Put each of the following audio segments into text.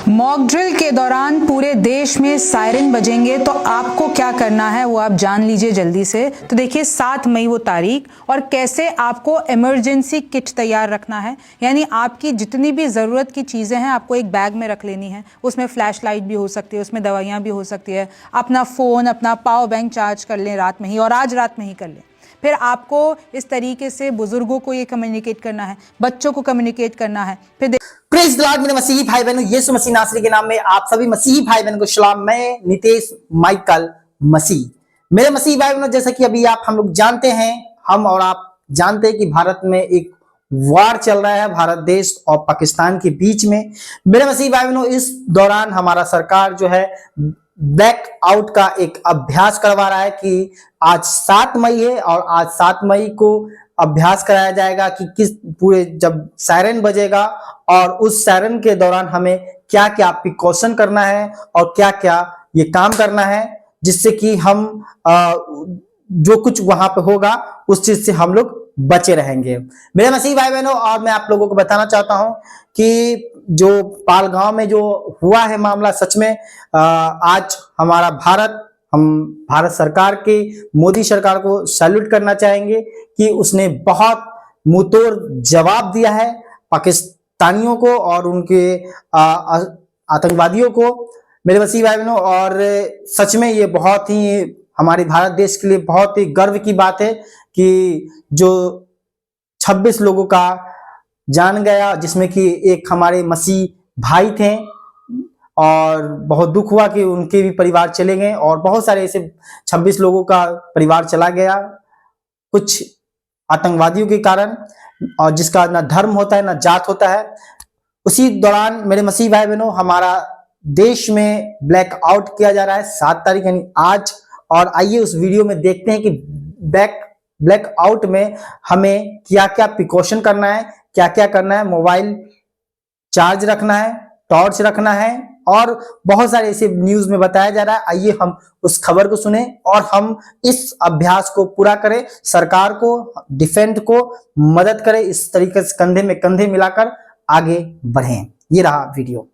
Mock drill के दौरान पूरे देश में सायरन बजेंगे तो आपको क्या करना है वो आप जान लीजिए जल्दी से। तो देखिए 7 मई वो तारीख और कैसे आपको इमरजेंसी किट तैयार रखना है। यानी आपकी जितनी भी ज़रूरत की चीज़ें हैं आपको एक बैग में रख लेनी है। उसमें फ्लैश लाइट भी हो सकती है, उसमें दवाइयाँ भी हो सकती है। अपना फ़ोन, अपना पावर बैंक चार्ज कर लें रात में ही, और आज रात में ही कर लें। फिर आपको इस तरीके से बुजुर्गों को ये कम्युनिकेट करना है, बच्चों को कम्युनिकेट करना है। फिर प्रेज़ द लॉर्ड मेरे मसीही भाई बहनों, यीशु मसीह नासरी के नाम में आप सभी मसीही भाई बहनों को सलाम। मैं नितेश माइकल मसीह। मेरे मसीही भाई बहनों, जैसा कि अभी हम लोग जानते हैं, हम और आप जानते हैं कि भारत में एक वार चल रहा है भारत देश और पाकिस्तान के बीच में। मेरे मसीही भाई बहनों, इस दौरान हमारा सरकार जो है ब्लैक आउट का एक अभ्यास करवा रहा है कि आज 7 मई है और आज 7 मई को अभ्यास कराया जाएगा कि किस पूरे जब सायरन बजेगा और उस सायरन के दौरान हमें क्या क्या प्रिकॉशन करना है और क्या क्या ये काम करना है, जिससे कि हम जो कुछ वहां पे होगा उस चीज से हम लोग बचे रहेंगे। मेरे मसीह भाई बहनों, और मैं आप लोगों को बताना चाहता हूं कि जो पालगांव में जो हुआ है मामला, सच में आज हमारा हम भारत सरकार के मोदी सरकार को सैल्यूट करना चाहेंगे कि उसने बहुत मुंहतोड़ जवाब दिया है पाकिस्तानियों को और उनके आतंकवादियों को। मेरे मसीह भाई बहनों, और सच में ये बहुत ही हमारे भारत देश के लिए बहुत ही गर्व की बात है कि जो 26 लोगों का जान गया, जिसमें कि एक हमारे मसीह भाई थे, और बहुत दुख हुआ कि उनके भी परिवार चले गए और बहुत सारे ऐसे 26 लोगों का परिवार चला गया कुछ आतंकवादियों के कारण, और जिसका ना धर्म होता है ना जात होता है। उसी दौरान मेरे मसीह भाई बहनों, हमारा देश में ब्लैक आउट किया जा रहा है 7 तारीख यानी आज। और आइए उस वीडियो में देखते हैं कि ब्लैक आउट में हमें क्या क्या प्रिकॉशन करना है, क्या क्या करना है। मोबाइल चार्ज रखना है, टॉर्च रखना है, और बहुत सारे ऐसे न्यूज में बताया जा रहा है। आइए हम उस खबर को सुने और हम इस अभ्यास को पूरा करें, सरकार को, डिफेंस को मदद करें, इस तरीके से कंधे में कंधे मिलाकर आगे बढ़ें। ये रहा वीडियो।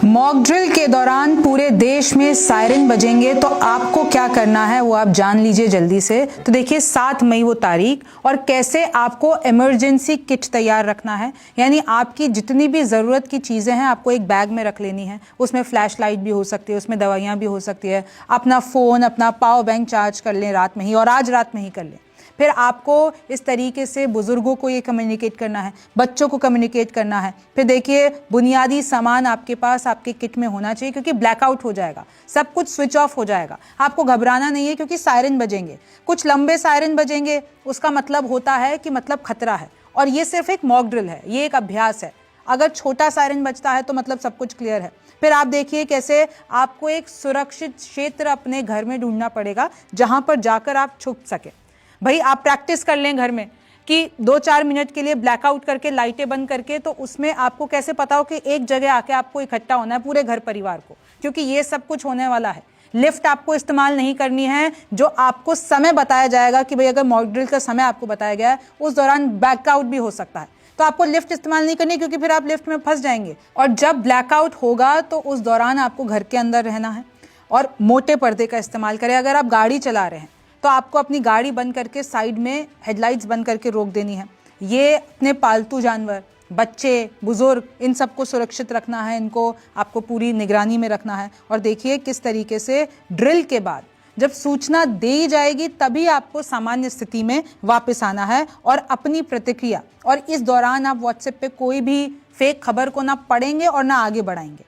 मॉक ड्रिल के दौरान पूरे देश में सायरन बजेंगे तो आपको क्या करना है वो आप जान लीजिए जल्दी से। तो देखिए 7 मई वो तारीख और कैसे आपको इमरजेंसी किट तैयार रखना है। यानी आपकी जितनी भी ज़रूरत की चीज़ें हैं आपको एक बैग में रख लेनी है। उसमें फ्लैश लाइट भी हो सकती है, उसमें दवाइयाँ भी हो सकती है। अपना फ़ोन, अपना पावर बैंक चार्ज कर लें रात में ही, और आज रात में ही कर लें। फिर आपको इस तरीके से बुजुर्गों को ये कम्युनिकेट करना है, बच्चों को कम्युनिकेट करना है। फिर देखिए बुनियादी सामान आपके पास आपके किट में होना चाहिए, क्योंकि ब्लैकआउट हो जाएगा, सब कुछ स्विच ऑफ हो जाएगा। आपको घबराना नहीं है, क्योंकि सायरन बजेंगे, कुछ लंबे सायरन बजेंगे। उसका मतलब होता है कि मतलब खतरा है, और ये सिर्फ एक मॉक ड्रिल है, ये एक अभ्यास है। अगर छोटा सायरन बजता है तो मतलब सब कुछ क्लियर है। फिर आप देखिए कैसे आपको एक सुरक्षित क्षेत्र अपने घर में ढूंढना पड़ेगा, जहां पर जाकर आप छुप सके। भाई आप प्रैक्टिस कर लें घर में कि 2-4 मिनट के लिए ब्लैकआउट करके लाइटें बंद करके, तो उसमें आपको कैसे पता हो कि एक जगह आके आपको इकट्ठा होना है पूरे घर परिवार को, क्योंकि ये सब कुछ होने वाला है। लिफ्ट आपको इस्तेमाल नहीं करनी है। जो आपको समय बताया जाएगा कि भाई अगर मॉक ड्रिल का समय आपको बताया गया है, उस दौरान ब्लैकआउट भी हो सकता है, तो आपको लिफ्ट इस्तेमाल नहीं करनी, क्योंकि फिर आप लिफ्ट में फंस जाएंगे। और जब ब्लैकआउट होगा तो उस दौरान आपको घर के अंदर रहना है और मोटे पर्दे का इस्तेमाल करें। अगर आप गाड़ी चला रहे हैं तो आपको अपनी गाड़ी बंद करके साइड में हेडलाइट्स बंद करके रोक देनी है। ये अपने पालतू जानवर, बच्चे, बुजुर्ग, इन सबको सुरक्षित रखना है, इनको आपको पूरी निगरानी में रखना है। और देखिए किस तरीके से ड्रिल के बाद जब सूचना दी जाएगी तभी आपको सामान्य स्थिति में वापस आना है और अपनी प्रतिक्रिया। और इस दौरान आप व्हाट्सएप पे कोई भी फेक खबर को ना पढ़ेंगे और ना आगे बढ़ाएंगे।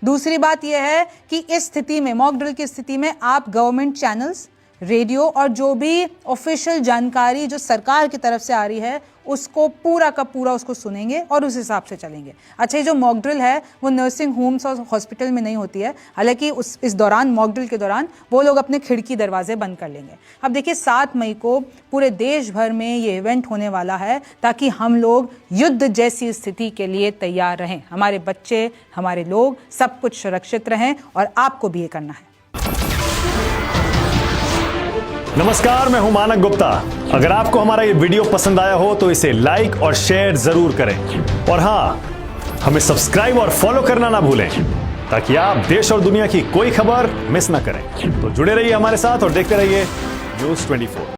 दूसरी बात यह है कि इस स्थिति में, मॉक ड्रिल की स्थिति में, आप गवर्नमेंट चैनल्स, रेडियो और जो भी ऑफिशियल जानकारी जो सरकार की तरफ से आ रही है उसको पूरा का पूरा उसको सुनेंगे और उस हिसाब से चलेंगे। अच्छा, ये जो मॉक ड्रिल है वो नर्सिंग होम्स और हॉस्पिटल में नहीं होती है। हालांकि इस दौरान, मॉक ड्रिल के दौरान, वो लोग अपने खिड़की दरवाजे बंद कर लेंगे। अब देखिए 7 मई को पूरे देश भर में ये इवेंट होने वाला है ताकि हम लोग युद्ध जैसी स्थिति के लिए तैयार रहें। हमारे बच्चे, हमारे लोग, सब कुछ सुरक्षित रहें, और आपको भी ये करना है। नमस्कार, मैं हूं मानक गुप्ता। अगर आपको हमारा ये वीडियो पसंद आया हो तो इसे लाइक और शेयर जरूर करें, और हां, हमें सब्सक्राइब और फॉलो करना ना भूलें। ताकि आप देश और दुनिया की कोई खबर मिस ना करें। तो जुड़े रहिए हमारे साथ और देखते रहिए News 24।